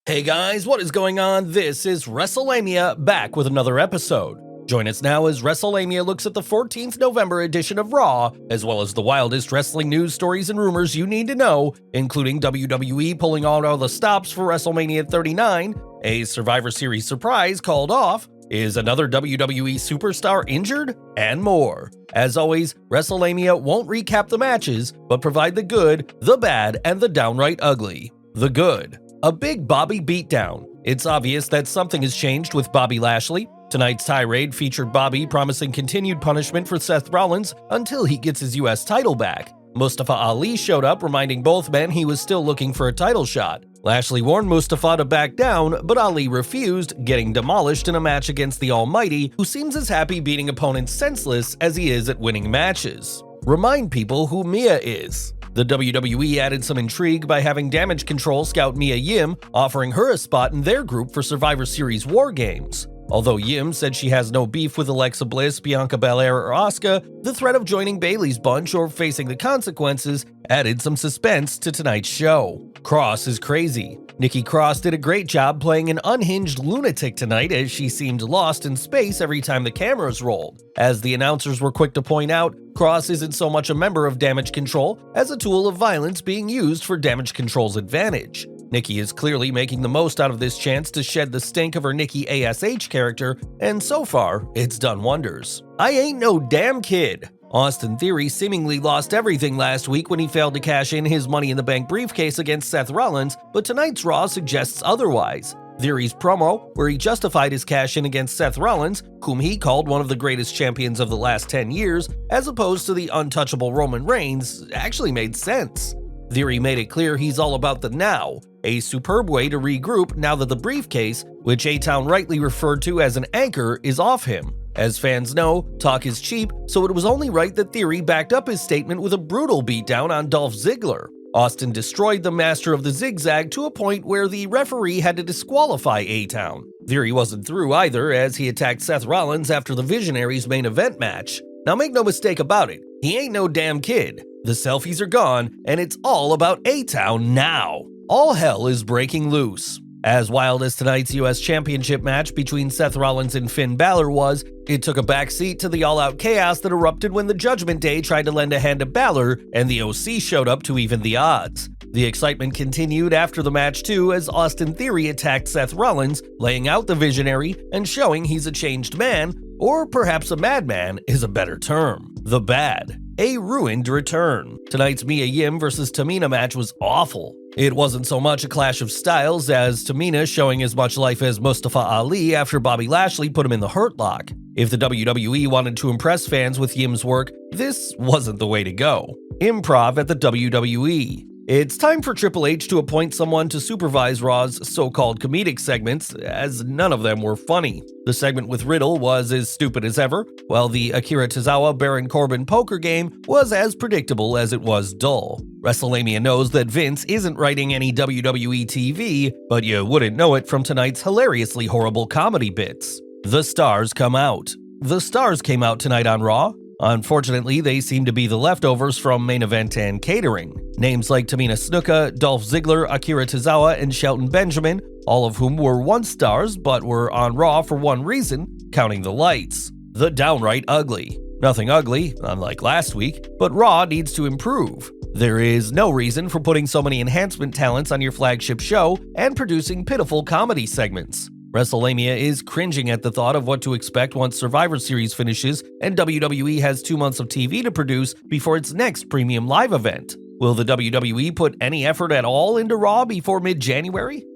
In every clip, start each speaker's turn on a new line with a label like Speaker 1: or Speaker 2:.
Speaker 1: Hey guys, what is going on? This is Wrestlelamia back with another episode. Join us now as Wrestlelamia looks at the 14th November edition of Raw, as well as the wildest wrestling news, stories, and rumors you need to know, including WWE pulling out all the stops for WrestleMania 39, a Survivor Series surprise called off, is another WWE Superstar injured, and more. As always, Wrestlelamia won't recap the matches, but provide the good, the bad, and the downright ugly. The good. A big Bobby beatdown. It's obvious that something has changed with Bobby Lashley. Tonight's tirade featured Bobby promising continued punishment for Seth Rollins until he gets his US title back. Mustafa Ali showed up, reminding both men he was still looking for a title shot. Lashley warned Mustafa to back down, but Ali refused, getting demolished in a match against the Almighty, who seems as happy beating opponents senseless as he is at winning matches. Remind people who Mia is. The WWE added some intrigue by having Damage Control scout Mia Yim, offering her a spot in their group for Survivor Series WarGames. Although Yim said she has no beef with Alexa Bliss, Bianca Belair, or Asuka, the threat of joining Bayley's bunch or facing the consequences added some suspense to tonight's show. Cross is crazy. Nikki Cross did a great job playing an unhinged lunatic tonight, as she seemed lost in space every time the cameras rolled. As the announcers were quick to point out, Cross isn't so much a member of Damage Control as a tool of violence being used for Damage Control's advantage. Nikki is clearly making the most out of this chance to shed the stink of her Nikki ASH character, and so far, it's done wonders. I ain't no damn kid. Austin Theory seemingly lost everything last week when he failed to cash in his Money in the Bank briefcase against Seth Rollins, but tonight's Raw suggests otherwise. Theory's promo, where he justified his cash-in against Seth Rollins, whom he called one of the greatest champions of the last 10 years, as opposed to the untouchable Roman Reigns, actually made sense. Theory made it clear he's all about the now, a superb way to regroup now that the briefcase, which A-Town rightly referred to as an anchor, is off him. As fans know, talk is cheap, so it was only right that Theory backed up his statement with a brutal beatdown on Dolph Ziggler. Austin destroyed the master of the zigzag to a point where the referee had to disqualify A-Town. Theory wasn't through either, as he attacked Seth Rollins after the Visionaries' main event match. Now make no mistake about it, he ain't no damn kid. The selfies are gone, and it's all about A-Town now. All hell is breaking loose. As wild as tonight's US Championship match between Seth Rollins and Finn Balor was, it took a backseat to the all-out chaos that erupted when the Judgment Day tried to lend a hand to Balor and the OC showed up to even the odds. The excitement continued after the match too, as Austin Theory attacked Seth Rollins, laying out the Visionary and showing he's a changed man, or perhaps a madman is a better term. The bad. A ruined return. Tonight's Mia Yim versus Tamina match was awful. It wasn't so much a clash of styles as Tamina showing as much life as Mustafa Ali after Bobby Lashley put him in the Hurt Lock. If the WWE wanted to impress fans with Yim's work, this wasn't the way to go. Improv at the WWE. It's time for Triple H to appoint someone to supervise Raw's so-called comedic segments, as none of them were funny. The segment with Riddle was as stupid as ever, while the Akira Tozawa Baron Corbin poker game was as predictable as it was dull. Wrestlelamia knows that Vince isn't writing any WWE TV, but you wouldn't know it from tonight's hilariously horrible comedy bits. The stars come out. The stars came out tonight on Raw. Unfortunately, they seem to be the leftovers from main event and catering. Names like Tamina Snuka, Dolph Ziggler, Akira Tozawa, and Shelton Benjamin, all of whom were once stars but were on Raw for one reason, counting the lights. The downright ugly. Nothing ugly, unlike last week, but Raw needs to improve. There is no reason for putting so many enhancement talents on your flagship show and producing pitiful comedy segments. Wrestlelamia is cringing at the thought of what to expect once Survivor Series finishes and WWE has 2 months of TV to produce before its next premium live event. Will the WWE put any effort at all into Raw before mid-January?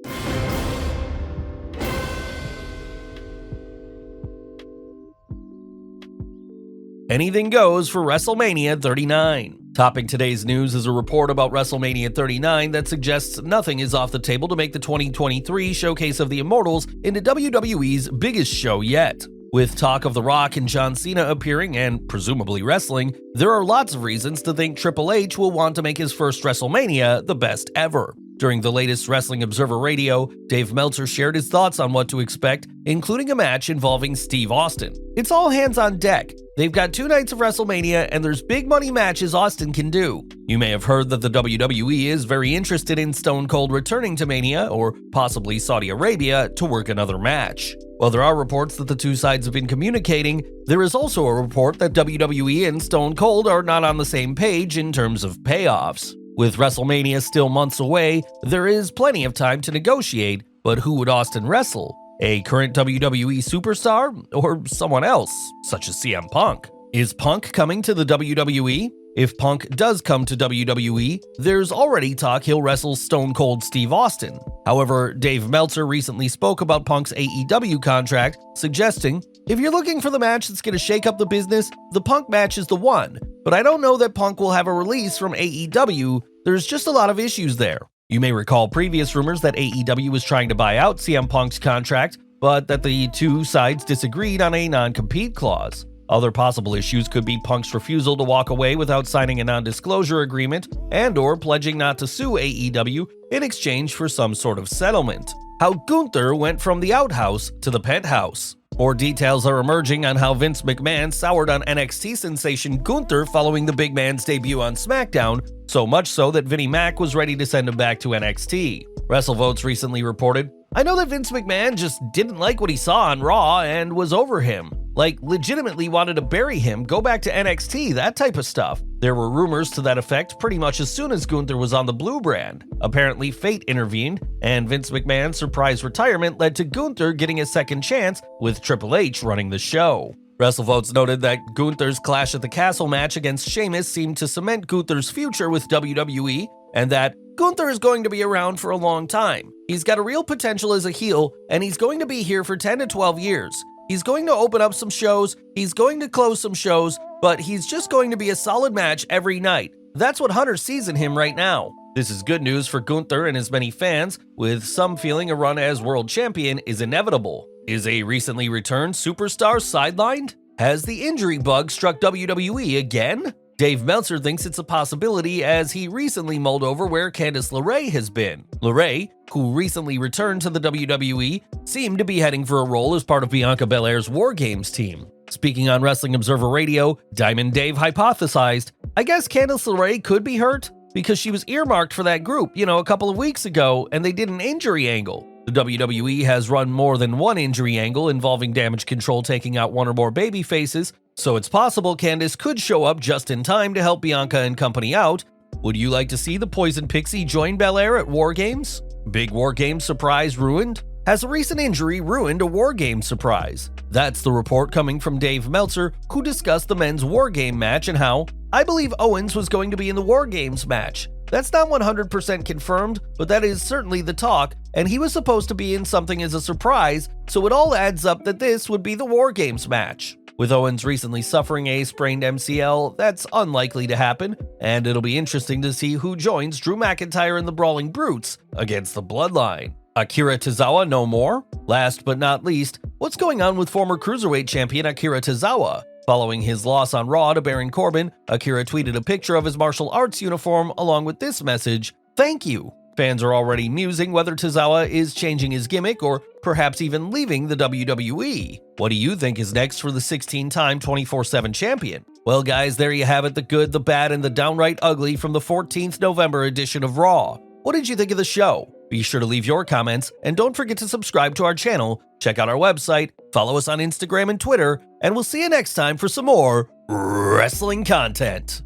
Speaker 1: Anything goes for WrestleMania 39. Topping today's news is a report about WrestleMania 39 that suggests nothing is off the table to make the 2023 Showcase of the Immortals into WWE's biggest show yet. With talk of The Rock and John Cena appearing and presumably wrestling, there are lots of reasons to think Triple H will want to make his first WrestleMania the best ever. During the latest Wrestling Observer Radio, Dave Meltzer shared his thoughts on what to expect, including a match involving Steve Austin. It's all hands on deck. They've got 2 nights of WrestleMania, and there's big money matches Austin can do. You may have heard that the WWE is very interested in Stone Cold returning to Mania, or possibly Saudi Arabia, to work another match. While there are reports that the 2 sides have been communicating, there is also a report that WWE and Stone Cold are not on the same page in terms of payoffs. With WrestleMania still months away, there is plenty of time to negotiate, but who would Austin wrestle? A current WWE superstar, or someone else, such as CM Punk? Is Punk coming to the WWE? If Punk does come to WWE, there's already talk he'll wrestle Stone Cold Steve Austin. However, Dave Meltzer recently spoke about Punk's AEW contract, suggesting, if you're looking for the match that's going to shake up the business, the Punk match is the one. But I don't know that Punk will have a release from AEW, there's just a lot of issues there. You may recall previous rumors that AEW was trying to buy out CM Punk's contract, but that the 2 sides disagreed on a non-compete clause. Other possible issues could be Punk's refusal to walk away without signing a non-disclosure agreement and/or pledging not to sue AEW in exchange for some sort of settlement. How Gunther went from the Outhouse to the Penthouse. More details are emerging on how Vince McMahon soured on NXT sensation Gunther following the big man's debut on SmackDown, so much so that Vinnie Mac was ready to send him back to NXT. WrestleVotes recently reported, I know that Vince McMahon just didn't like what he saw on Raw and was over him. Like, legitimately wanted to bury him, go back to NXT, that type of stuff. There were rumors to that effect pretty much as soon as Gunther was on the Blue brand. Apparently, fate intervened, and Vince McMahon's surprise retirement led to Gunther getting a second chance with Triple H running the show. WrestleVotes noted that Gunther's Clash at the Castle match against Sheamus seemed to cement Gunther's future with WWE, and that Gunther is going to be around for a long time. He's got a real potential as a heel, and he's going to be here for 10 to 12 years. He's going to open up some shows, he's going to close some shows, but he's just going to be a solid match every night. That's what Hunter sees in him right now. This is good news for Gunther and his many fans, with some feeling a run as world champion is inevitable. Is a recently returned superstar sidelined? Has the injury bug struck WWE again? Dave Meltzer thinks it's a possibility as he recently mulled over where Candice LeRae has been. LeRae, who recently returned to the WWE, seemed to be heading for a role as part of Bianca Belair's WarGames team. Speaking on Wrestling Observer Radio, Diamond Dave hypothesized, I guess Candice LeRae could be hurt because she was earmarked for that group, a couple of weeks ago, and they did an injury angle. The WWE has run more than one injury angle involving Damage Control taking out one or more baby faces, so it's possible Candice could show up just in time to help Bianca and company out. Would you like to see the Poison Pixie join Belair at WarGames? Big WarGames surprise ruined? Has a recent injury ruined a WarGames surprise? That's the report coming from Dave Meltzer, who discussed the men's WarGame match and how, I believe Owens was going to be in the WarGames match. That's not 100% confirmed, but that is certainly the talk, and he was supposed to be in something as a surprise, so it all adds up that this would be the WarGames match. With Owens recently suffering a sprained MCL, that's unlikely to happen, and it'll be interesting to see who joins Drew McIntyre and the Brawling Brutes against the Bloodline. Akira Tozawa no more? Last but not least, what's going on with former Cruiserweight champion Akira Tozawa? Following his loss on Raw to Baron Corbin, Akira tweeted a picture of his martial arts uniform along with this message, "Thank you." Fans are already musing whether Tozawa is changing his gimmick or perhaps even leaving the WWE. What do you think is next for the 16-time 24/7 champion? Well guys, there you have it, the good, the bad, and the downright ugly from the 14th November edition of Raw. What did you think of the show? Be sure to leave your comments, and don't forget to subscribe to our channel, check out our website, follow us on Instagram and Twitter, and we'll see you next time for some more wrestling content.